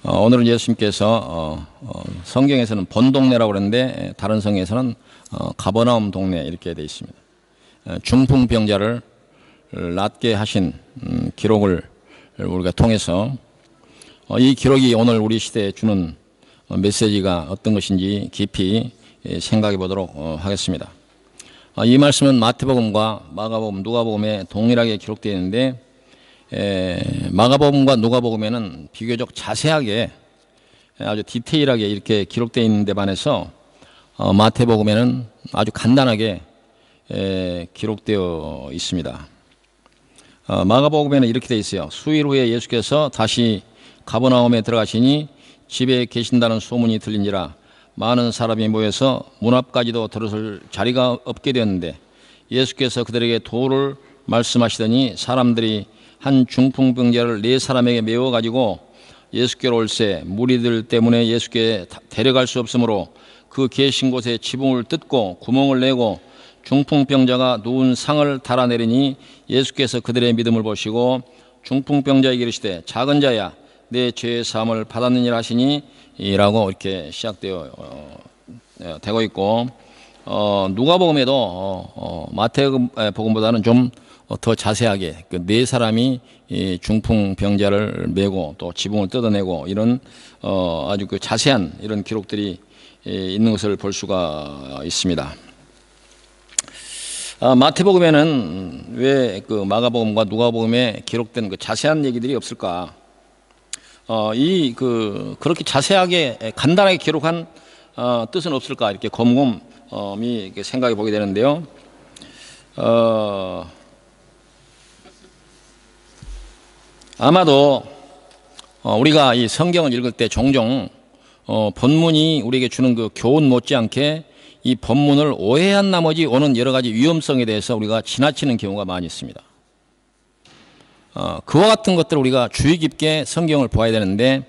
오늘은 예수님께서 성경에서는 본동네라고 그러는데 다른 성경에서는 가버나움 동네 이렇게 되어 있습니다. 중풍병자를 낫게 하신 기록을 우리가 통해서 이 기록이 오늘 우리 시대에 주는 메시지가 어떤 것인지 깊이 생각해 보도록 하겠습니다. 이 말씀은 마태복음과 마가복음, 누가복음에 동일하게 기록되어 있는데 마가복음과 누가복음에는 비교적 자세하게 아주 디테일하게 이렇게 기록되어 있는 데 반해서 마태복음에는 아주 간단하게 기록되어 있습니다. 마가복음에는 이렇게 되어 있어요. 수일 후에 예수께서 다시 가버나움에 들어가시니 집에 계신다는 소문이 들린지라 많은 사람이 모여서 문 앞까지도 들어설 자리가 없게 되었는데 예수께서 그들에게 도를 말씀하시더니 사람들이 한 중풍병자를 4사람에게 메워 가지고 예수께로 올세 무리들 때문에 예수께 데려갈 수 없으므로 그 계신 곳에 지붕을 뜯고 구멍을 내고 중풍병자가 누운 상을 달아내리니 예수께서 그들의 믿음을 보시고 중풍병자에게 이르시되 작은 자야 내 죄의 사함을 받았느니라 하시니 라고 이렇게 시작되어 되고 있고 누가복음에도 마태복음보다는 좀 더 자세하게 그 4사람이 이 중풍병자를 메고 또 지붕을 뜯어내고 이런 아주 그 자세한 이런 기록들이 있는 것을 볼 수가 있습니다. 마태복음에는 왜 그 마가복음과 누가복음에 기록된 그 자세한 얘기들이 없을까? 그렇게 자세하게 간단하게 기록한 뜻은 없을까? 이렇게 곰곰이 생각해 보게 되는데요. 아마도 우리가 이 성경을 읽을 때 종종 본문이 우리에게 주는 그 교훈 못지않게 이 본문을 오해한 나머지 오는 여러 가지 위험성에 대해서 우리가 지나치는 경우가 많이 있습니다. 그와 같은 것들을 우리가 주의 깊게 성경을 보아야 되는데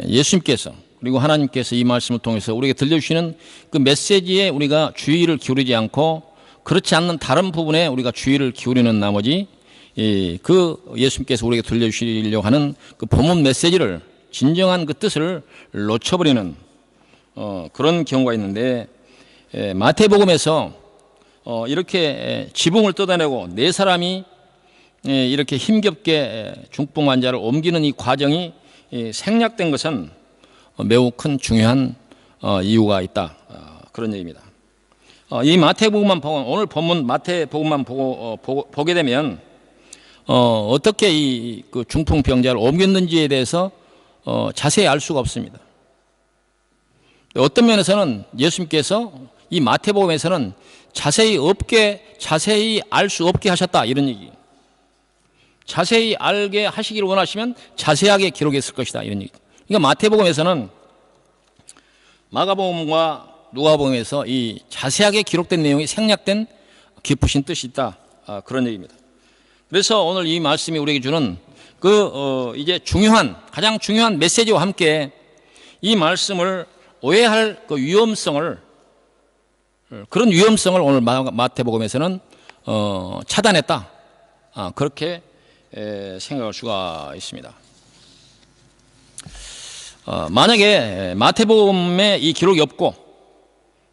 예수님께서 그리고 하나님께서 이 말씀을 통해서 우리에게 들려주시는 그 메시지에 우리가 주의를 기울이지 않고 그렇지 않는 다른 부분에 우리가 주의를 기울이는 나머지 그 예수님께서 우리에게 들려주시려고 하는 그 본문 메시지를 진정한 그 뜻을 놓쳐버리는 그런 경우가 있는데 마태복음에서 이렇게 지붕을 뜯어내고 4사람이 이렇게 힘겹게 중풍 환자를 옮기는 이 과정이 생략된 것은 매우 큰 중요한 이유가 있다. 그런 얘기입니다. 이 마태복음만 보고 오늘 본문 마태복음만 보게 되면 어떻게 이 그 중풍병자를 옮겼는지에 대해서 자세히 알 수가 없습니다. 어떤 면에서는 예수님께서 이 마태복음에서는 자세히 알 수 없게 하셨다 이런 얘기. 자세히 알게 하시기를 원하시면 자세하게 기록했을 것이다 이런 얘기. 그러니까 마태복음에서는 마가복음과 누가복음에서 이 자세하게 기록된 내용이 생략된 깊으신 뜻이 있다. 그런 얘기입니다. 그래서 오늘 이 말씀이 우리에게 주는 이제 가장 중요한 메시지와 함께 이 말씀을 오해할 그 그런 위험성을 오늘 마태복음에서는 차단했다. 그렇게 생각할 수가 있습니다. 만약에 마태복음에 이 기록이 없고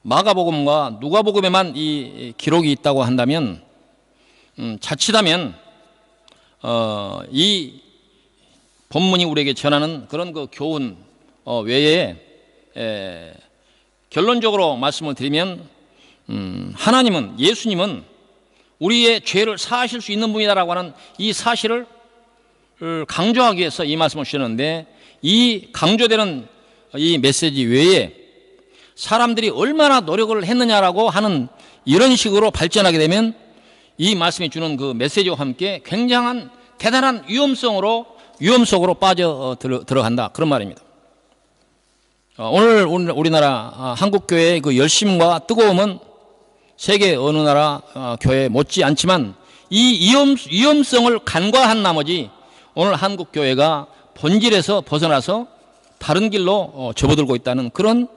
마가복음과 누가복음에만 이 기록이 있다고 한다면 자칫하면 이 본문이 우리에게 전하는 그런 그 교훈 외에 결론적으로 말씀을 드리면 예수님은 우리의 죄를 사하실 수 있는 분이다라고 하는 이 사실을 강조하기 위해서 이 말씀을 주셨는데 이 강조되는 이 메시지 외에 사람들이 얼마나 노력을 했느냐라고 하는 이런 식으로 발전하게 되면 이 말씀이 주는 그 메시지와 함께 굉장한 대단한 위험 속으로 빠져 들어간다 그런 말입니다. 오늘 우리나라 한국교회의 그 열심과 뜨거움은 세계 어느 나라 교회 못지 않지만 이 위험성을 간과한 나머지 오늘 한국교회가 본질에서 벗어나서 다른 길로 접어들고 있다는 그런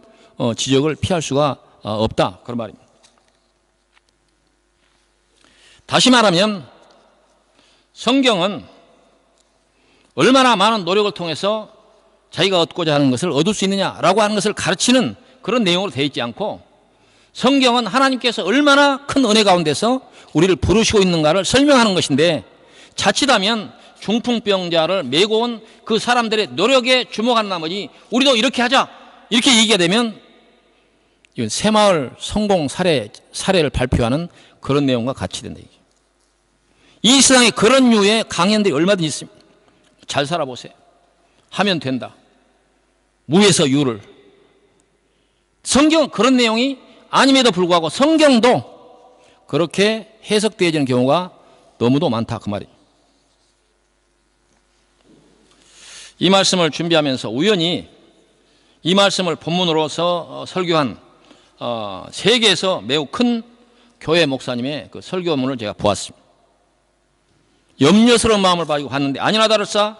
지적을 피할 수가 없다 그런 말입니다. 다시 말하면 성경은 얼마나 많은 노력을 통해서 자기가 얻고자 하는 것을 얻을 수 있느냐라고 하는 것을 가르치는 그런 내용으로 되어 있지 않고, 성경은 하나님께서 얼마나 큰 은혜 가운데서 우리를 부르시고 있는가를 설명하는 것인데, 자칫하면 중풍병자를 메고 온 그 사람들의 노력에 주목한 나머지 우리도 이렇게 하자 이렇게 얘기가 되면 이건 새마을 성공 사례를 발표하는 그런 내용과 같이 된다. 이 세상에 그런 류의 강연들이 얼마든지 있습니다. 잘 살아보세요. 하면 된다. 무에서 유를. 성경은 그런 내용이 아님에도 불구하고 성경도 그렇게 해석되어지는 경우가 너무도 많다 그 말이에요. 이 말씀을 준비하면서 우연히 이 말씀을 본문으로서 설교한 세계에서 매우 큰 교회 목사님의 그 설교문을 제가 보았습니다. 염려스러운 마음을 가지고 봤는데 아니나 다를사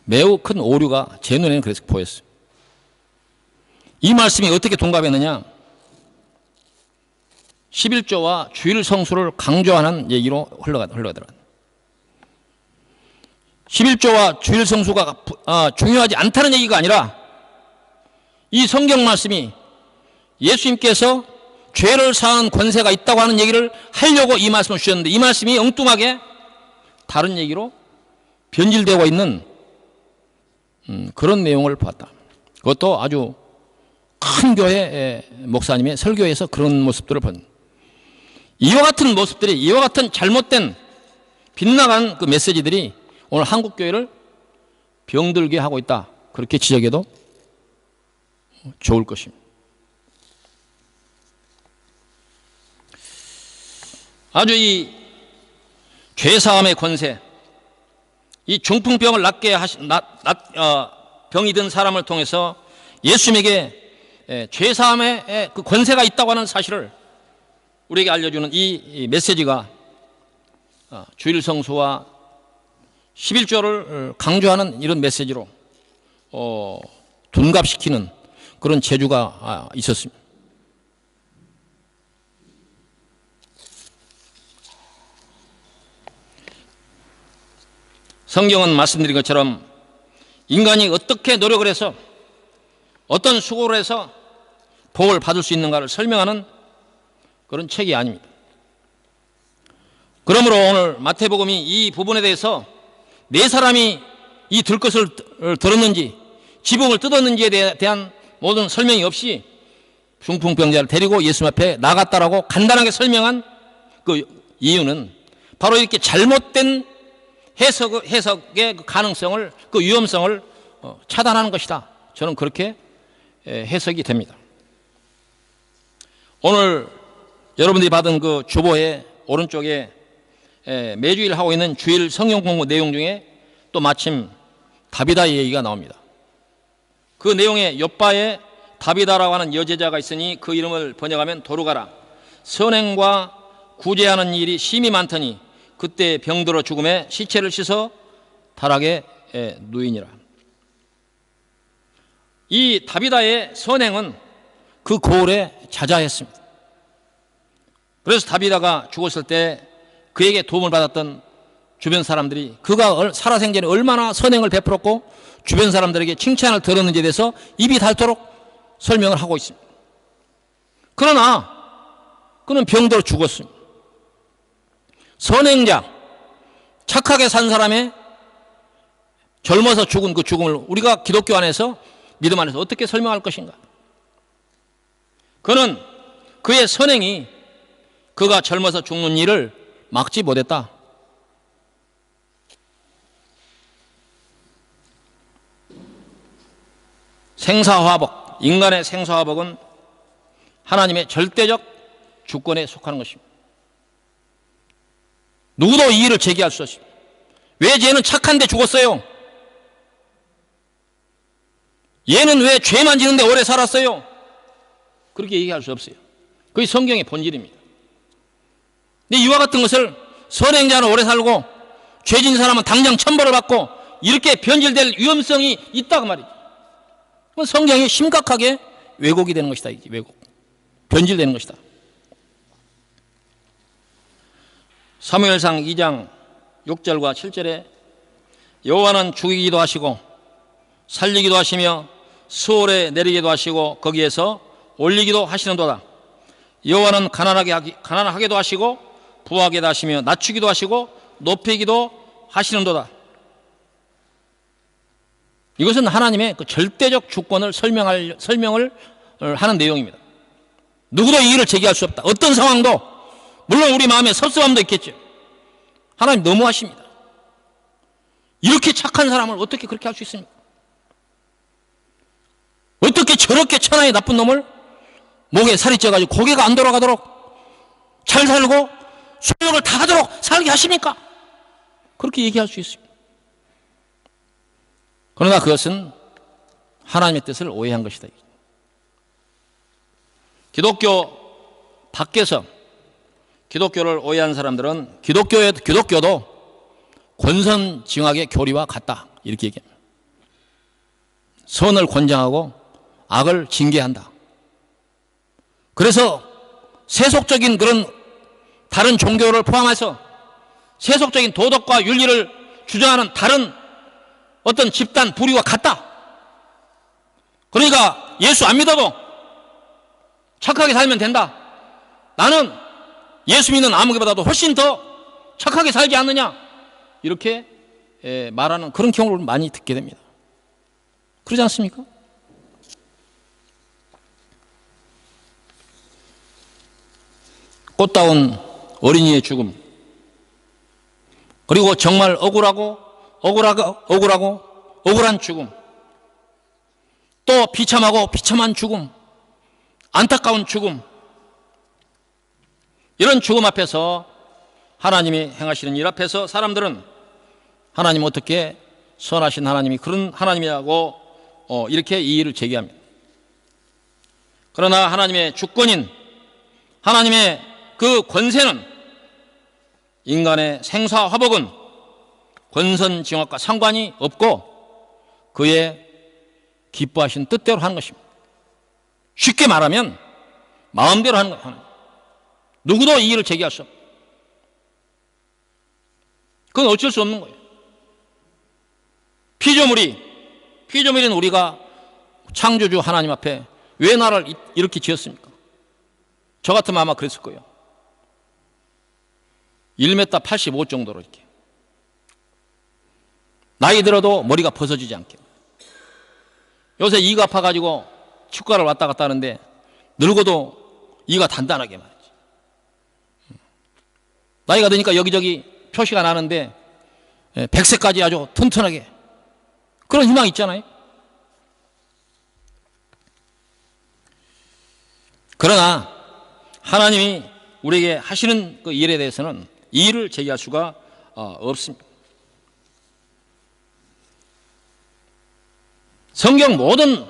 매우 큰 오류가 제 눈에는 그래서 보였어요. 이 말씀이 어떻게 동갑했느냐, 11조와 주일 성수를 강조하는 얘기로 흘러가더라. 11조와 주일 성수가 중요하지 않다는 얘기가 아니라 이 성경 말씀이 예수님께서 죄를 사하는 권세가 있다고 하는 얘기를 하려고 이 말씀을 주셨는데, 이 말씀이 엉뚱하게 다른 얘기로 변질되고 있는 그런 내용을 봤다. 그것도 아주 큰 교회 목사님의 설교에서 그런 모습들을 본. 이와 같은 모습들이, 이와 같은 잘못된 빗나간 그 메시지들이 오늘 한국 교회를 병들게 하고 있다. 그렇게 지적해도 좋을 것입니다. 아주 이 죄사함의 권세, 이 중풍병을 낫게 병이 든 사람을 통해서 예수님에게 죄사함의 그 권세가 있다고 하는 사실을 우리에게 알려주는 이 메시지가 주일 성수와 11조를 강조하는 이런 메시지로 둔갑시키는 그런 재주가 있었습니다. 성경은 말씀드린 것처럼 인간이 어떻게 노력을 해서 어떤 수고를 해서 복을 받을 수 있는가를 설명하는 그런 책이 아닙니다. 그러므로 오늘 마태복음이 이 부분에 대해서 네 사람이 이 들것을 들었는지 지붕을 뜯었는지에 대한 모든 설명이 없이 중풍병자를 데리고 예수님 앞에 나갔다라고 간단하게 설명한 그 이유는 바로 이렇게 잘못된 해석의 그 가능성을, 그 위험성을 차단하는 것이다. 저는 그렇게 해석이 됩니다. 오늘 여러분들이 받은 그 주보의 오른쪽에 매주일 하고 있는 주일 성경 공부 내용 중에 또 마침 다비다의 얘기가 나옵니다. 그 내용에 욥바에 다비다라고 하는 여제자가 있으니 그 이름을 번역하면 도루가라. 선행과 구제하는 일이 심히 많더니 그때 병들어 죽음에 시체를 씻어 다락에 누이니라. 이 다비다의 선행은 그 고을에 자자했습니다. 그래서 다비다가 죽었을 때 그에게 도움을 받았던 주변 사람들이 그가 살아생전에 얼마나 선행을 베풀었고 주변 사람들에게 칭찬을 들었는지에 대해서 입이 닳도록 설명을 하고 있습니다. 그러나 그는 병들어 죽었습니다. 선행자, 착하게 산 사람의 젊어서 죽은 그 죽음을 우리가 기독교 안에서, 믿음 안에서 어떻게 설명할 것인가? 그는 그의 선행이 그가 젊어서 죽는 일을 막지 못했다. 생사화복, 인간의 생사화복은 하나님의 절대적 주권에 속하는 것입니다. 누구도 이의를 제기할 수 없습니다. 왜 쟤는 착한데 죽었어요? 얘는 왜 죄만 지는데 오래 살았어요? 그렇게 얘기할 수 없어요. 그게 성경의 본질입니다. 근데 이와 같은 것을 선행자는 오래 살고 죄진 사람은 당장 천벌을 받고 이렇게 변질될 위험성이 있다고 말이죠. 그건 성경이 심각하게 왜곡이 되는 것이다. 왜곡. 변질되는 것이다. 사무엘상 2장 6절과 7절에 여호와는 죽이기도 하시고 살리기도 하시며 수월에 내리기도 하시고 거기에서 올리기도 하시는도다. 여호와는 가난하게도 하시고 부하게도 하시며 낮추기도 하시고 높이기도 하시는도다. 이것은 하나님의 그 절대적 주권을 설명을 하는 내용입니다. 누구도 이의를 제기할 수 없다. 어떤 상황도, 물론 우리 마음에 섭섭함도 있겠죠. 하나님 너무하십니다. 이렇게 착한 사람을 어떻게 그렇게 할 수 있습니까? 어떻게 저렇게 천하의 나쁜 놈을 목에 살이 쪄가지고 고개가 안 돌아가도록 잘 살고 소욕을 다 하도록 살게 하십니까? 그렇게 얘기할 수 있습니다. 그러나 그것은 하나님의 뜻을 오해한 것이다. 기독교 밖에서 기독교를 오해한 사람들은 기독교도 권선징악의 교리와 같다, 이렇게 얘기합니다. 선을 권장하고 악을 징계한다. 그래서 세속적인 그런 다른 종교를 포함해서 세속적인 도덕과 윤리를 주장하는 다른 어떤 집단 부류와 같다. 그러니까 예수 안 믿어도 착하게 살면 된다. 나는 예수 믿는 아무개보다도 훨씬 더 착하게 살지 않느냐, 이렇게 말하는 그런 경우를 많이 듣게 됩니다. 그러지 않습니까? 꽃다운 어린이의 죽음, 그리고 정말 억울한 죽음, 또 비참한 죽음, 안타까운 죽음, 이런 죽음 앞에서 하나님이 행하시는 일 앞에서 사람들은 하나님 어떻게 선하신 하나님이 그런 하나님이라고 이렇게 이의를 제기합니다. 그러나 하나님의 주권인 하나님의 그 권세는 인간의 생사화복은 권선징악과 상관이 없고 그의 기뻐하신 뜻대로 하는 것입니다. 쉽게 말하면 마음대로 하는 거예요. 누구도 이의를 제기할 수 없어요. 그건 어쩔 수 없는 거예요. 피조물인 우리가 창조주 하나님 앞에 왜 나를 이렇게 지었습니까? 저 같으면 아마 그랬을 거예요. 1m 85 정도로 이렇게. 나이 들어도 머리가 벗어지지 않게. 요새 이가 아파가지고 치과를 왔다 갔다 하는데 늙어도 이가 단단하게 말이지. 나이가 드니까 여기저기 표시가 나는데 100세까지 아주 튼튼하게, 그런 희망이 있잖아요. 그러나 하나님이 우리에게 하시는 그 일에 대해서는 이의를 제기할 수가 없습니다. 성경 모든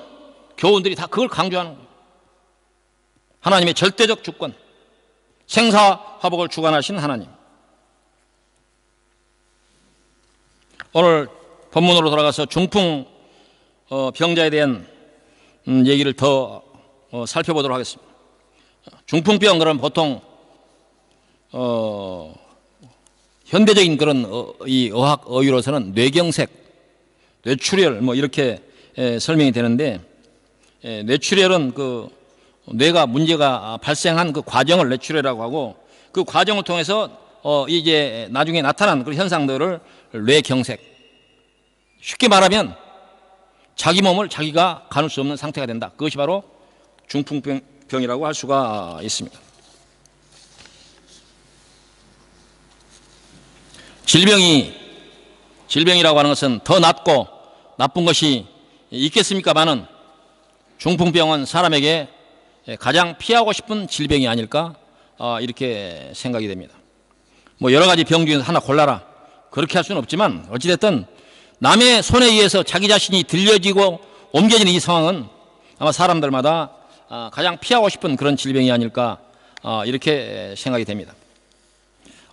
교훈들이 다 그걸 강조하는 거예요. 하나님의 절대적 주권, 생사화복을 주관하신 하나님. 오늘 본문으로 돌아가서 중풍 병자에 대한 얘기를 더 살펴보도록 하겠습니다. 중풍병, 그런 보통 현대적인 그런 이 의학 어휘로서는 뇌경색, 뇌출혈 뭐 이렇게 설명이 되는데, 뇌출혈은 그 뇌가 문제가 발생한 그 과정을 뇌출혈이라고 하고, 그 과정을 통해서 이제 나중에 나타난 그런 현상들을 뇌경색, 쉽게 말하면 자기 몸을 자기가 가눌 수 없는 상태가 된다. 그것이 바로 중풍병이라고 할 수가 있습니다. 질병이라고 하는 것은 더 낫고 나쁜 것이 있겠습니까마는 중풍병은 사람에게 가장 피하고 싶은 질병이 아닐까, 이렇게 생각이 됩니다. 뭐 여러 가지 병 중에서 하나 골라라, 그렇게 할 수는 없지만 어찌됐든 남의 손에 의해서 자기 자신이 들려지고 옮겨지는 이 상황은 아마 사람들마다 가장 피하고 싶은 그런 질병이 아닐까, 이렇게 생각이 됩니다.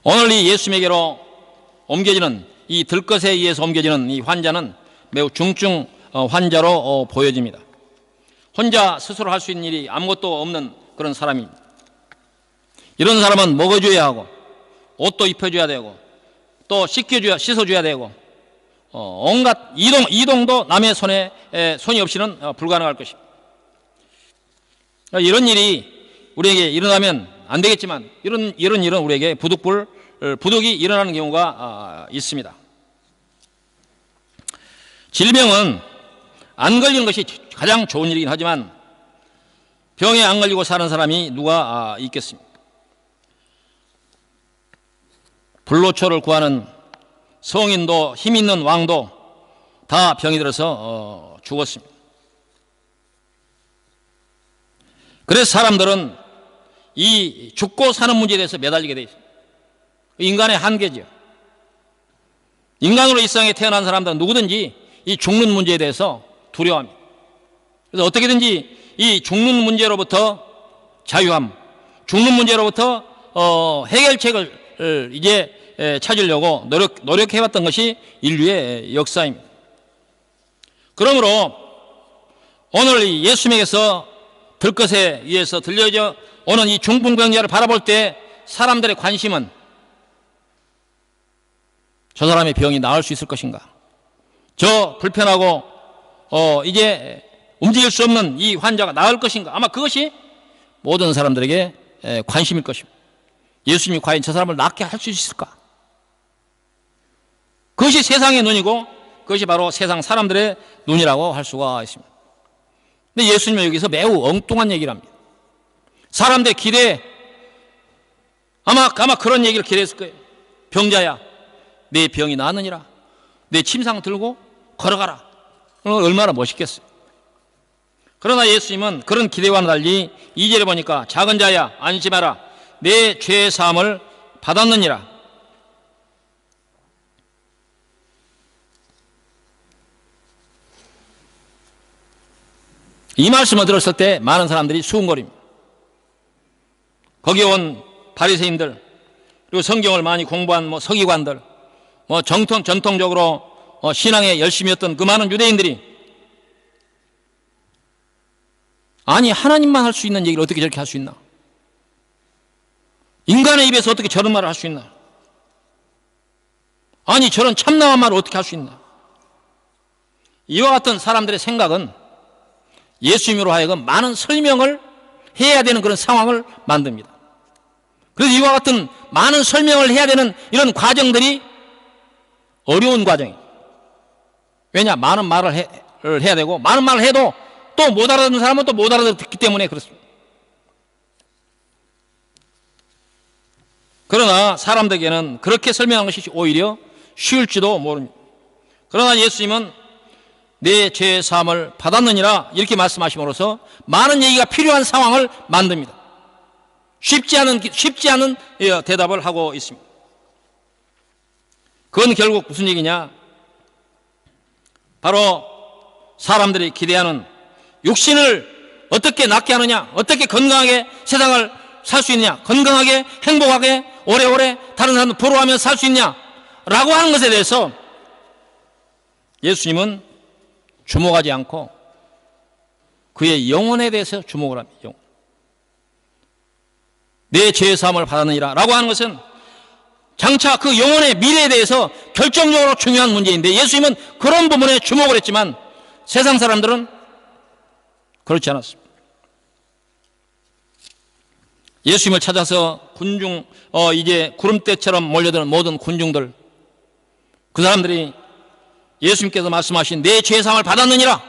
오늘 이 예수님에게로 옮겨지는 이 들것에 의해서 옮겨지는 이 환자는 매우 중증 환자로 보여집니다. 혼자 스스로 할 수 있는 일이 아무것도 없는 그런 사람입니다. 이런 사람은 먹어줘야 하고 옷도 입혀줘야 되고 또 씻어줘야 되고 온갖 이동도 남의 손이 없이는 불가능할 것입니다. 이런 일이 우리에게 일어나면 안 되겠지만 이런 일은 우리에게 부득이 일어나는 경우가 있습니다. 질병은 안 걸리는 것이 가장 좋은 일이긴 하지만 병에 안 걸리고 사는 사람이 누가 있겠습니까? 불로초를 구하는 성인도 힘 있는 왕도 다 병이 들어서 죽었습니다. 그래서 사람들은 이 죽고 사는 문제에 대해서 매달리게 되어 있습니다. 인간의 한계죠. 인간으로 이 세상에 태어난 사람들은 누구든지 이 죽는 문제에 대해서 두려워합니다. 그래서 어떻게든지 이 죽는 문제로부터 자유함, 죽는 문제로부터 해결책을 이제 찾으려고 노력해왔던 것이 인류의 역사입니다. 그러므로 오늘 예수님에게서 들것에 의해서 들려져 오는 이 중풍병자를 바라볼 때 사람들의 관심은 저 사람의 병이 나을 수 있을 것인가? 저 불편하고 이제 움직일 수 없는 이 환자가 나을 것인가? 아마 그것이 모든 사람들에게 관심일 것입니다. 예수님이 과연 저 사람을 낫게 할 수 있을까? 그것이 세상의 눈이고 그것이 바로 세상 사람들의 눈이라고 할 수가 있습니다. 근데 예수님은 여기서 매우 엉뚱한 얘기를 합니다. 사람들의 기대에 아마 그런 얘기를 기대했을 거예요. 병자야, 내 병이 나았느니라. 내 침상 들고 걸어가라. 얼마나 멋있겠어요. 그러나 예수님은 그런 기대와는 달리 2절에 보니까 작은 자야 안심하라. 내 죄의 사함을 받았느니라. 이 말씀을 들었을 때 많은 사람들이 수군거립니다. 거기 온 바리새인들 그리고 성경을 많이 공부한 서기관들 전통적으로 신앙에 열심히 했던 그 많은 유대인들이 아니 하나님만 할 수 있는 얘기를 어떻게 저렇게 할 수 있나? 인간의 입에서 어떻게 저런 말을 할 수 있나? 아니 저런 참나한 말을 어떻게 할 수 있나? 이와 같은 사람들의 생각은 예수님으로 하여금 많은 설명을 해야 되는 그런 상황을 만듭니다. 그래서 이와 같은 많은 설명을 해야 되는 이런 과정들이 어려운 과정이에요. 왜냐? 많은 말을 해야 되고 많은 말을 해도 또 못 알아듣는 사람은 또 못 알아듣기 때문에 그렇습니다. 그러나 사람들에게는 그렇게 설명하는 것이 오히려 쉬울지도 모릅니다. 그러나 예수님은 내 죄의 사함을 받았느니라 이렇게 말씀하심으로써 많은 얘기가 필요한 상황을 만듭니다. 쉽지 않은 대답을 하고 있습니다. 그건 결국 무슨 얘기냐? 바로 사람들이 기대하는 육신을 어떻게 낫게 하느냐, 어떻게 건강하게 세상을 살 수 있느냐, 건강하게 행복하게 오래오래 다른 사람들 부러워하며 살 수 있냐 라고 하는 것에 대해서 예수님은 주목하지 않고 그의 영혼에 대해서 주목을 합니다. 내 죄의 사함을 받았느니라 라고 하는 것은 장차 그 영혼의 미래에 대해서 결정적으로 중요한 문제인데 예수님은 그런 부분에 주목을 했지만 세상 사람들은 그렇지 않았습니다. 예수님을 찾아서 이제 구름대처럼 몰려드는 모든 군중들, 그 사람들이 예수님께서 말씀하신 내 죄의 사함을 받았느니라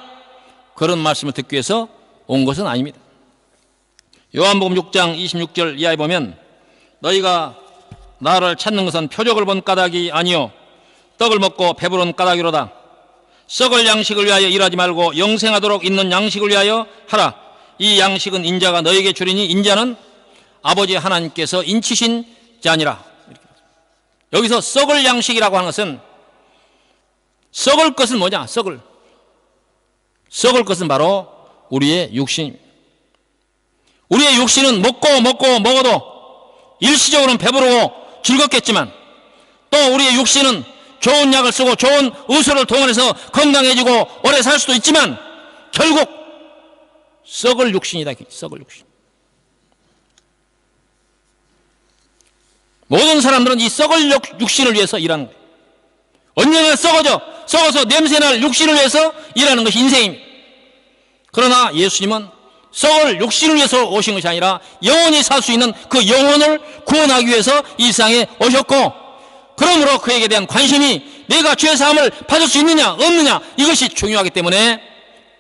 그런 말씀을 듣기 위해서 온 것은 아닙니다. 요한복음 6장 26절 이하에 보면 너희가 나를 찾는 것은 표적을 본 까닭이 아니요 떡을 먹고 배부른 까닭이로다. 썩을 양식을 위하여 일하지 말고 영생하도록 있는 양식을 위하여 하라. 이 양식은 인자가 너에게 주리니 인자는 아버지 하나님께서 인치신 자니라. 여기서 썩을 양식이라고 하는 것은 썩을 것은 뭐냐? 썩을 것은 바로 우리의 육신입니다. 우리의 육신은 먹어도 일시적으로는 배부르고 즐겁겠지만 또 우리의 육신은 좋은 약을 쓰고 좋은 의술을 동원해서 건강해지고 오래 살 수도 있지만 결국 썩을 육신이다. 썩을 육신. 모든 사람들은 이 썩을 육신을 위해서 일하는 거예요. 언젠가 썩어져 썩어서 냄새날 육신을 위해서 일하는 것이 인생입니다. 그러나 예수님은 썩을 육신을 위해서 오신 것이 아니라 영원히 살 수 있는 그 영혼을 구원하기 위해서 이 세상에 오셨고, 그러므로 그에게 대한 관심이 내가 죄사함을 받을 수 있느냐 없느냐 이것이 중요하기 때문에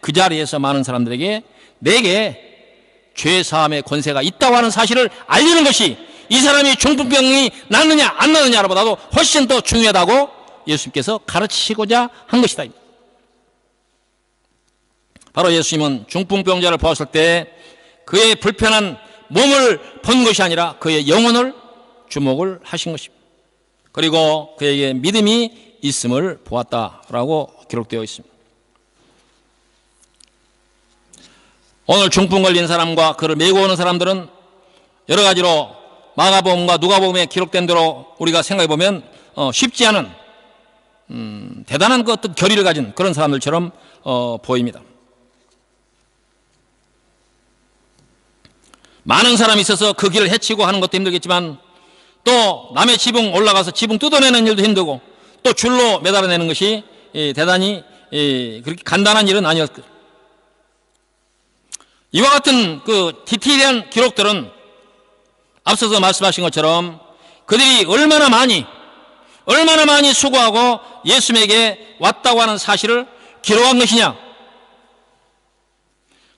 그 자리에서 많은 사람들에게 내게 죄사함의 권세가 있다고 하는 사실을 알리는 것이 이 사람이 중풍병이 낫느냐 안 낫느냐보다도 훨씬 더 중요하다고 예수님께서 가르치시고자 한 것이다. 바로 예수님은 중풍병자를 보았을 때 그의 불편한 몸을 본 것이 아니라 그의 영혼을 주목을 하신 것입니다. 그리고 그에게 믿음이 있음을 보았다라고 기록되어 있습니다. 오늘 중풍 걸린 사람과 그를 메고 오는 사람들은 여러 가지로 마가복음과 누가복음에 기록된 대로 우리가 생각해 보면 쉽지 않은 대단한 그 어떤 결의를 가진 그런 사람들처럼 보입니다. 많은 사람이 있어서 그 길을 헤치고 하는 것도 힘들겠지만 또 남의 지붕 올라가서 지붕 뜯어내는 일도 힘들고 또 줄로 매달아내는 것이 대단히 그렇게 간단한 일은 아니었고, 이와 같은 그 디테일한 기록들은 앞서서 말씀하신 것처럼 그들이 얼마나 많이 수고하고 예수님에게 왔다고 하는 사실을 기록한 것이냐,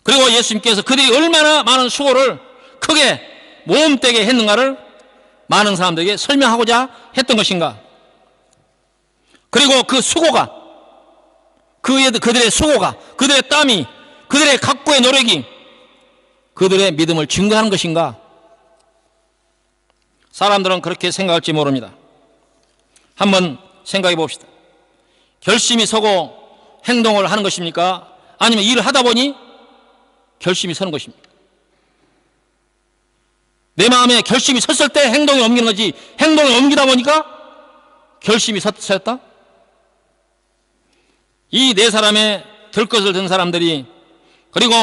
그리고 예수님께서 그들이 얼마나 많은 수고를 크게 모험되게 했는가를 많은 사람들에게 설명하고자 했던 것인가, 그리고 그 수고가 그들의 수고가 그들의 땀이 그들의 각고의 노력이 그들의 믿음을 증거하는 것인가. 사람들은 그렇게 생각할지 모릅니다. 한번 생각해 봅시다. 결심이 서고 행동을 하는 것입니까? 아니면 일을 하다 보니 결심이 서는 것입니까? 내 마음에 결심이 섰을 때 행동이 옮기는 거지, 행동이 옮기다 보니까 결심이 섰다? 이 네 사람의 들것을 든 사람들이, 그리고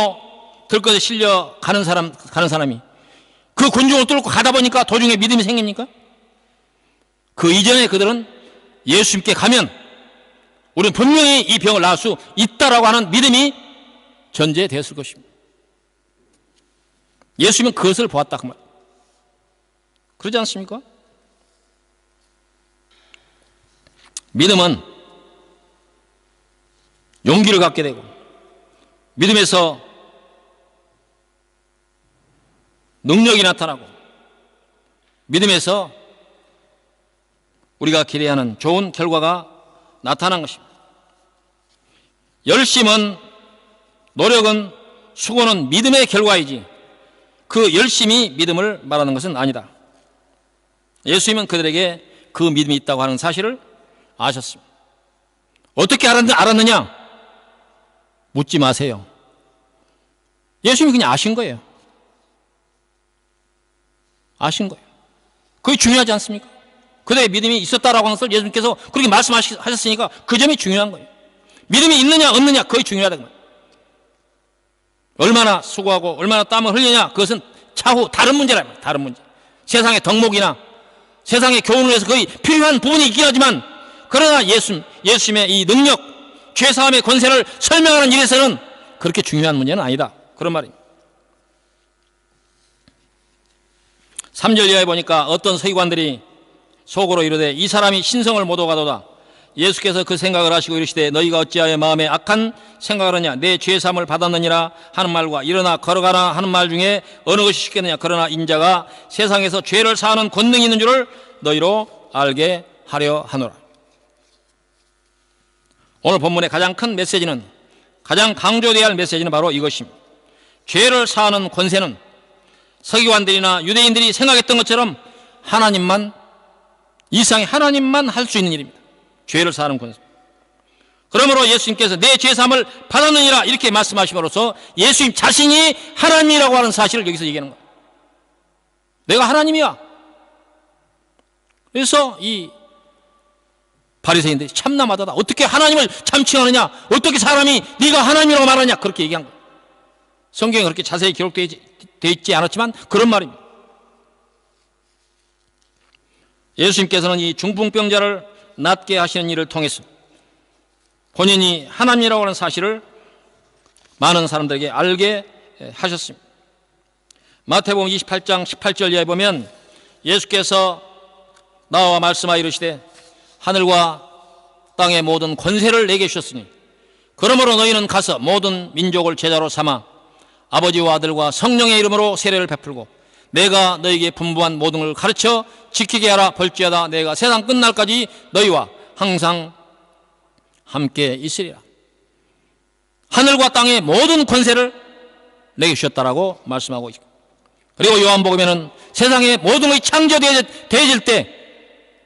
들것에 실려 가는 사람이 그 군중을 뚫고 가다 보니까 도중에 믿음이 생깁니까? 그 이전에 그들은 예수님께 가면 우리는 분명히 이 병을 나을 수 있다라고 하는 믿음이 전제되었을 것입니다. 예수님은 그것을 보았다 그 말. 그러지 않습니까? 믿음은 용기를 갖게 되고, 믿음에서 능력이 나타나고, 믿음에서 우리가 기대하는 좋은 결과가 나타난 것입니다. 열심은, 노력은, 수고는 믿음의 결과이지 그 열심이 믿음을 말하는 것은 아니다. 예수님은 그들에게 그 믿음이 있다고 하는 사실을 아셨습니다. 어떻게 알았느냐? 묻지 마세요. 예수님이 그냥 아신 거예요. 아신 거예요. 그게 중요하지 않습니까? 그들의 믿음이 있었다라고 하는 것을 예수님께서 그렇게 말씀하셨으니까 그 점이 중요한 거예요. 믿음이 있느냐 없느냐 그게 중요하다는 거예요. 얼마나 수고하고 얼마나 땀을 흘리냐 그것은 차후 다른 문제라 말이에요. 다른 문제. 세상의 덕목이나 세상의 교훈을 위해서 거의 필요한 부분이 있긴 하지만, 그러나 예수님의 이 능력, 죄사함의 권세를 설명하는 일에서는 그렇게 중요한 문제는 아니다. 그런 말입니다. 3절 이하에 보니까 어떤 서기관들이 속으로 이르되 이 사람이 신성을 못 오가도다. 예수께서 그 생각을 하시고 이르시되 너희가 어찌하여 마음에 악한 생각을 하냐, 내 죄사함을 받았느니라 하는 말과 일어나 걸어가라 하는 말 중에 어느 것이 쉽겠느냐. 그러나 인자가 세상에서 죄를 사하는 권능이 있는 줄을 너희로 알게 하려 하노라. 오늘 본문의 가장 큰 메시지는, 가장 강조되어야 할 메시지는 바로 이것입니다. 죄를 사하는 권세는 서기관들이나 유대인들이 생각했던 것처럼 하나님만, 이 세상에 하나님만 할 수 있는 일입니다. 죄를 사하는 권세. 그러므로 예수님께서 내 죄사함을 받았느니라 이렇게 말씀하심으로써 예수님 자신이 하나님이라고 하는 사실을 여기서 얘기하는 거예요. 내가 하나님이야. 그래서 이 바리새인들이 참나마다다. 어떻게 하나님을 참칭하느냐, 어떻게 사람이 네가 하나님이라고 말하냐, 그렇게 얘기한 거예요. 성경에 그렇게 자세히 기록되어 있지 않았지만 그런 말입니다. 예수님께서는 이 중풍병자를 낫게 하시는 일을 통해서 본인이 하나님이라고 하는 사실을 많은 사람들에게 알게 하셨습니다. 마태복음 28장 18절 이하에 보면 예수께서 나와 말씀하여 이르시되 하늘과 땅의 모든 권세를 내게 주셨으니 그러므로 너희는 가서 모든 민족을 제자로 삼아 아버지와 아들과 성령의 이름으로 세례를 베풀고 내가 너희에게 분부한 모든 걸 가르쳐 지키게 하라. 볼지어다 내가 세상 끝날까지 너희와 항상 함께 있으리라. 하늘과 땅의 모든 권세를 내게 주셨다라고 말씀하고 있습니다. 그리고 요한복음에는 세상의 모든 것이 창조되어질 때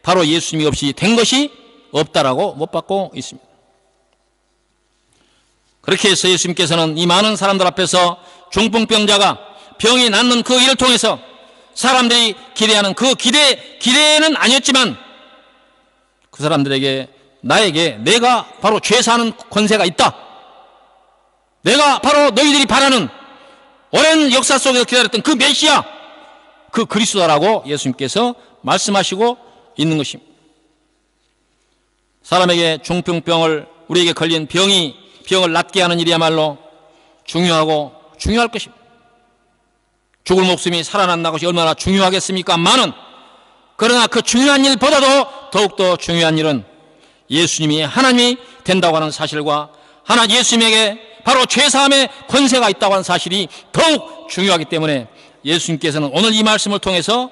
바로 예수님이 없이 된 것이 없다라고 못 받고 있습니다. 그렇게 해서 예수님께서는 이 많은 사람들 앞에서 중풍병자가 병이 낫는 그 일을 통해서 사람들이 기대하는 그 기대는 아니었지만 그 사람들에게 나에게 내가 바로 죄 사는 권세가 있다. 내가 바로 너희들이 바라는 오랜 역사 속에서 기다렸던 그 메시아, 그 그리스도라고 예수님께서 말씀하시고 있는 것입니다. 사람에게 중풍병을 우리에게 걸린 병을 낫게 하는 일이야말로 중요할 것입니다. 죽을 목숨이 살아난다는 것이 얼마나 중요하겠습니까만은 그러나 그 중요한 일보다도 더욱더 중요한 일은 예수님이 하나님이 된다고 하는 사실과 예수님에게 바로 죄사함의 권세가 있다고 하는 사실이 더욱 중요하기 때문에 예수님께서는 오늘 이 말씀을 통해서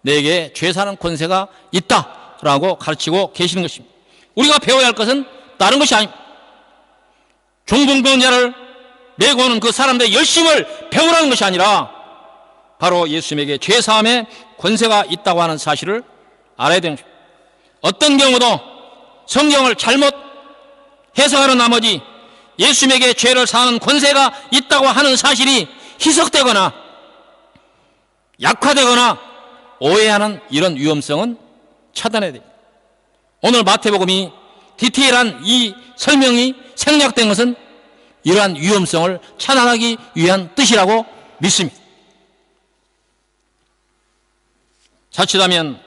내게 죄사하는 권세가 있다라고 가르치고 계시는 것입니다. 우리가 배워야 할 것은 다른 것이 아닙니다. 중풍병자를 메고 오는 그 사람들의 열심을 배우라는 것이 아니라 바로 예수님에게 죄사함의 권세가 있다고 하는 사실을 알아야 되는 것입니다. 어떤 경우도 성경을 잘못 해석하는 나머지 예수님에게 죄를 사하는 권세가 있다고 하는 사실이 희석되거나 약화되거나 오해하는 이런 위험성은 차단해야 됩니다. 오늘 마태복음이 디테일한 이 설명이 생략된 것은 이러한 위험성을 차단하기 위한 뜻이라고 믿습니다. 자칫하면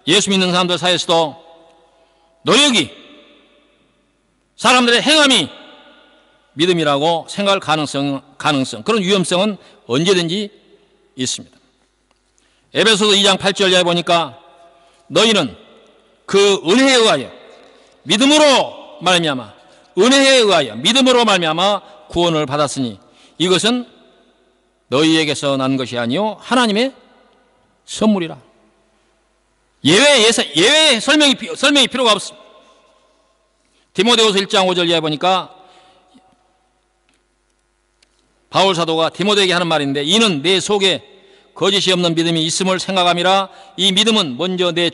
예수 믿는 사람들 사이에서도 노력이, 사람들의 행함이 믿음이라고 생각할 가능성, 그런 위험성은 언제든지 있습니다. 에베소서 2장 8절 이하에 보니까 너희는 그 은혜에 의하여 믿음으로 말미암아 은혜에 의하여 믿음으로 말미암아 구원을 받았으니 이것은 너희에게서 난 것이 아니요 하나님의 선물이라. 예외 설명이 필요가 없습니다. 디모데후서 1장 5절 이하에 보니까 바울 사도가 디모데에게 하는 말인데 이는 내 속에 거짓이 없는 믿음이 있음을 생각함이라. 이 믿음은 먼저 내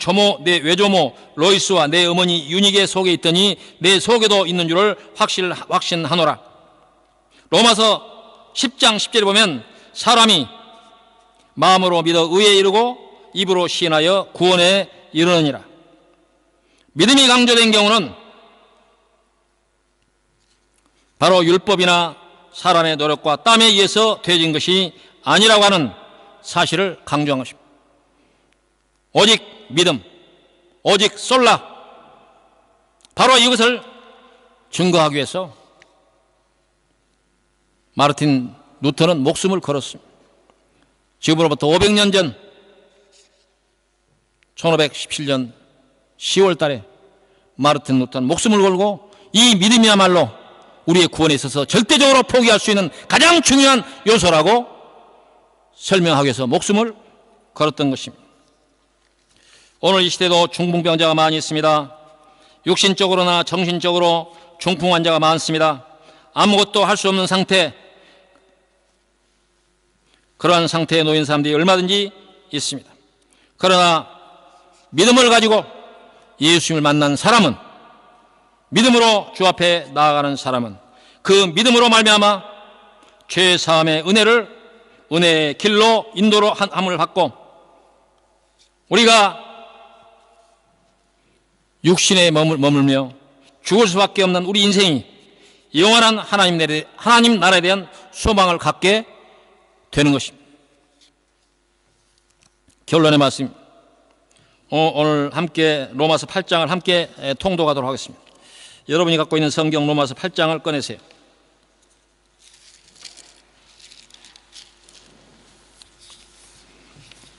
외조모 로이스와 내 어머니 유니게 속에 있더니 내 속에도 있는 줄을 확신하노라. 로마서 10장 10절에 보면 사람이 마음으로 믿어 의에 이르고 입으로 시인하여 구원에 이르느니라. 믿음이 강조된 경우는 바로 율법이나 사람의 노력과 땀에 의해서 되어진 것이 아니라고 하는 사실을 강조한 것입니다. 오직 믿음, 오직 솔라, 바로 이것을 증거하기 위해서 마르틴 루터는 목숨을 걸었습니다. 지금으로부터 500년 전 1517년 10월 달에 마르틴 루터는 목숨을 걸고 이 믿음이야말로 우리의 구원에 있어서 절대적으로 포기할 수 있는 가장 중요한 요소라고 설명하기 위해서 목숨을 걸었던 것입니다. 오늘 이 시대도 중풍병자가 많이 있습니다. 육신적으로나 정신적으로 중풍 환자가 많습니다. 아무것도 할 수 없는 상태, 그러한 상태에 놓인 사람들이 얼마든지 있습니다. 그러나 믿음을 가지고 예수님을 만난 사람은, 믿음으로 주 앞에 나아가는 사람은 그 믿음으로 말미암아 죄 사함의 은혜의 길로 인도로 함을 받고 우리가 육신에 머물며 죽을 수밖에 없는 우리 인생이 영원한 하나님 나라에 대한 소망을 갖게 되는 것입니다. 결론의 말씀, 오늘 함께 로마서 8장을 함께 통독하도록 하겠습니다. 여러분이 갖고 있는 성경 로마서 8장을 꺼내세요.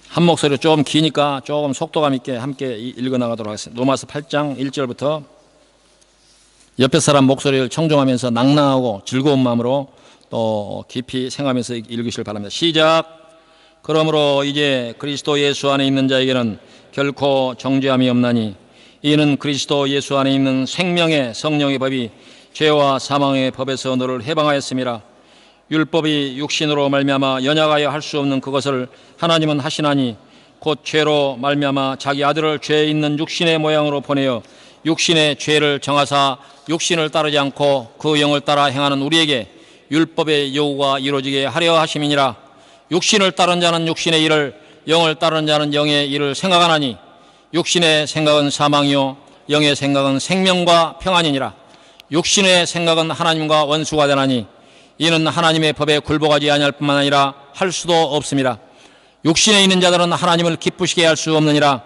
한 목소리로 좀 기니까 조금 속도감 있게 함께 읽어나가도록 하겠습니다. 로마서 8장 1절부터 옆에 사람 목소리를 청중하면서 낭낭하고 즐거운 마음으로 또 깊이 생각하면서 읽으시길 바랍니다. 시작. 그러므로 이제 그리스도 예수 안에 있는 자에게는 결코 정죄함이 없나니 이는 그리스도 예수 안에 있는 생명의 성령의 법이 죄와 사망의 법에서 너를 해방하였음이라. 율법이 육신으로 말미암아 연약하여 할 수 없는 그것을 하나님은 하시나니 곧 죄로 말미암아 자기 아들을 죄 있는 육신의 모양으로 보내어 육신의 죄를 정하사 육신을 따르지 않고 그 영을 따라 행하는 우리에게 율법의 요구가 이루어지게 하려 하심이니라. 육신을 따른 자는 육신의 일을, 영을 따르는 자는 영의 일을 생각하나니 육신의 생각은 사망이요 영의 생각은 생명과 평안이니라. 육신의 생각은 하나님과 원수가 되나니 이는 하나님의 법에 굴복하지 아니할 뿐만 아니라 할 수도 없음이라. 육신에 있는 자들은 하나님을 기쁘시게 할 수 없느니라.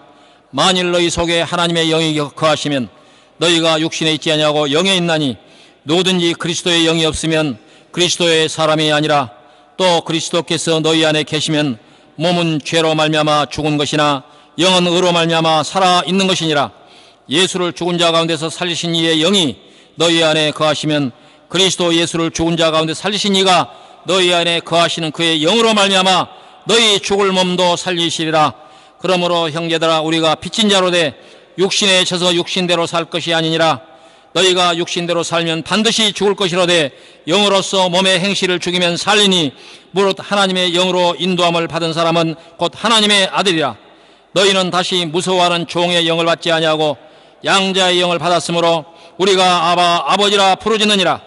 만일 너희 속에 하나님의 영이 거하시면 너희가 육신에 있지 아니하고 영에 있나니 누구든지 그리스도의 영이 없으면 그리스도의 사람이 아니라. 또 그리스도께서 너희 안에 계시면 몸은 죄로 말미암아 죽은 것이나 영은 의로 말미암아 살아 있는 것이니라. 예수를 죽은 자 가운데서 살리신 이의 영이 너희 안에 거하시면 그리스도 예수를 죽은 자 가운데 살리신 이가 너희 안에 거하시는 그의 영으로 말미암아 너희 죽을 몸도 살리시리라. 그러므로 형제들아 우리가 빚진 자로 돼 육신에 져서 육신대로 살 것이 아니니라. 너희가 육신대로 살면 반드시 죽을 것이로되 영으로서 몸의 행실을 죽이면 살리니 무릇 하나님의 영으로 인도함을 받은 사람은 곧 하나님의 아들이라. 너희는 다시 무서워하는 종의 영을 받지 아니하고 양자의 영을 받았으므로 우리가 아바 아버지라 부르짖느니라.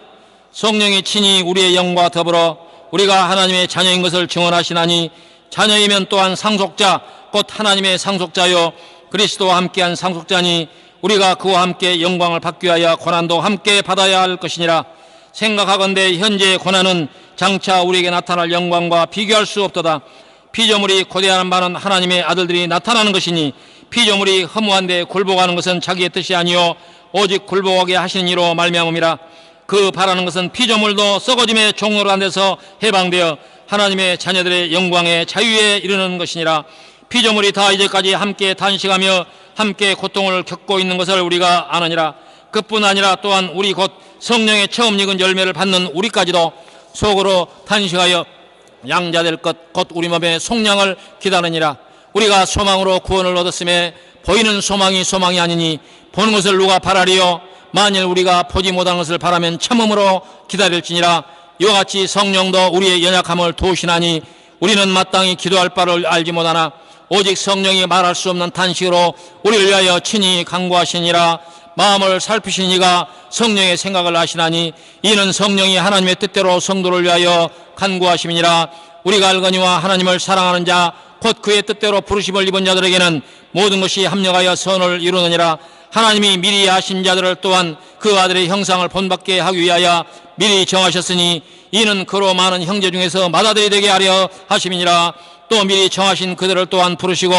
성령이 친히 우리의 영과 더불어 우리가 하나님의 자녀인 것을 증언하시나니 자녀이면 또한 상속자 곧 하나님의 상속자요 그리스도와 함께한 상속자니 우리가 그와 함께 영광을 받기 위하여 고난도 함께 받아야 할 것이니라. 생각하건대 현재의 고난은 장차 우리에게 나타날 영광과 비교할 수 없도다. 피조물이 고대하는 바는 하나님의 아들들이 나타나는 것이니 피조물이 허무한데 굴복하는 것은 자기의 뜻이 아니요 오직 굴복하게 하시는 이로 말미암음이라. 그 바라는 것은 피조물도 썩어짐의 종로로 안 돼서 해방되어 하나님의 자녀들의 영광의 자유에 이르는 것이니라. 피조물이 다 이제까지 함께 단식하며 함께 고통을 겪고 있는 것을 우리가 아느니라. 그뿐 아니라 또한 우리 곧 성령의 처음 익은 열매를 받는 우리까지도 속으로 단식하여 양자될 것 곧 우리 몸의 속량을 기다리니라. 우리가 소망으로 구원을 얻었음에 보이는 소망이 소망이 아니니 보는 것을 누가 바라리요. 만일 우리가 보지 못한 것을 바라면 참음으로 기다릴지니라. 이와 같이 성령도 우리의 연약함을 도우시나니 우리는 마땅히 기도할 바를 알지 못하나 오직 성령이 말할 수 없는 탄식으로 우리를 위하여 친히 간구하시니라. 마음을 살피신 이가 성령의 생각을 아시나니 이는 성령이 하나님의 뜻대로 성도를 위하여 간구하심이니라. 우리가 알거니와 하나님을 사랑하는 자 곧 그의 뜻대로 부르심을 입은 자들에게는 모든 것이 합력하여 선을 이루느니라. 하나님이 미리 아신 자들을 또한 그 아들의 형상을 본받게 하기 위하여 미리 정하셨으니 이는 그로 많은 형제 중에서 맏아들이 되게 하려 하심이니라. 또 미리 정하신 그들을 또한 부르시고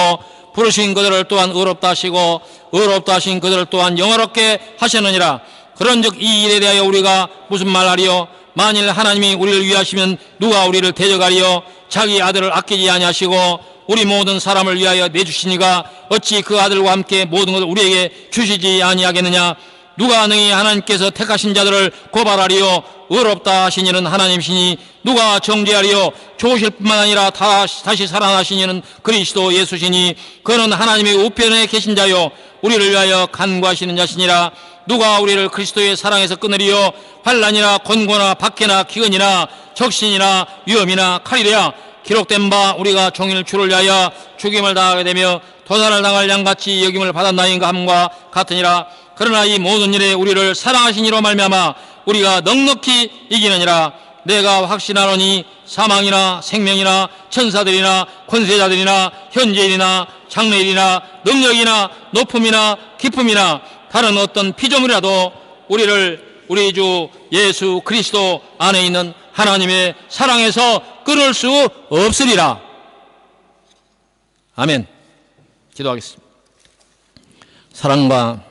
부르신 그들을 또한 의롭다 하시고 의롭다 하신 그들을 또한 영화롭게 하셨느니라. 그런즉 이 일에 대하여 우리가 무슨 말하리요. 만일 하나님이 우리를 위하시면 누가 우리를 대적하리요. 자기 아들을 아끼지 아니하시고 우리 모든 사람을 위하여 내주시니가 어찌 그 아들과 함께 모든 것을 우리에게 주시지 아니하겠느냐. 누가 능히 하나님께서 택하신 자들을 고발하리요. 의롭다 하신 이는 하나님이시니 누가 정죄하리요. 좋으실 뿐만 아니라 다시 살아나신 이는 그리스도 예수시니 그는 하나님의 우편에 계신 자요 우리를 위하여 간구하시는 자시니라. 누가 우리를 그리스도의 사랑에서 끊으리요. 환난이나 곤고나 박해나 기근이나 적신이나 위험이나 칼이랴. 기록된 바 우리가 종일 주를 위하여 죽임을 당하게 되며 도산을 당할 양같이 여김을 받았나인가 함과 같으니라. 그러나 이 모든 일에 우리를 사랑하신 이로 말미암아 우리가 넉넉히 이기느니라. 내가 확신하노니 사망이나 생명이나 천사들이나 권세자들이나 현재일이나 장래일이나 능력이나 높음이나 기쁨이나 다른 어떤 피조물이라도 우리를 우리 주 예수 그리스도 안에 있는 하나님의 사랑에서 끊을 수 없으리라. 아멘. 기도하겠습니다. 사랑과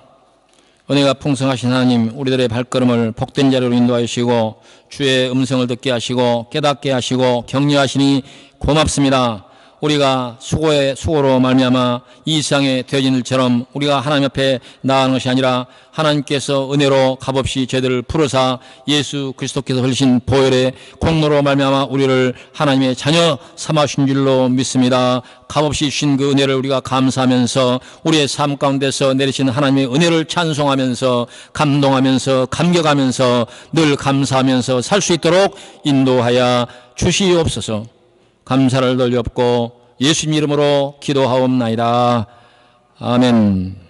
은혜가 풍성하신 하나님, 우리들의 발걸음을 복된 자리로 인도하시고 주의 음성을 듣게 하시고 깨닫게 하시고 격려하시니 고맙습니다. 우리가 수고로 말미암아 이 세상에 되어진 일처럼 우리가 하나님 앞에 나아가는 것이 아니라 하나님께서 은혜로 값없이 저희들을 부르사 예수 그리스도께서 흘리신 보혈의 공로로 말미암아 우리를 하나님의 자녀 삼아주신 줄로 믿습니다. 값없이 주신 그 은혜를 우리가 감사하면서 우리의 삶 가운데서 내리신 하나님의 은혜를 찬송하면서 감동하면서 감격하면서 늘 감사하면서 살 수 있도록 인도하여 주시옵소서. 감사를 돌렸고 예수님 이름으로 기도하옵나이다. 아멘.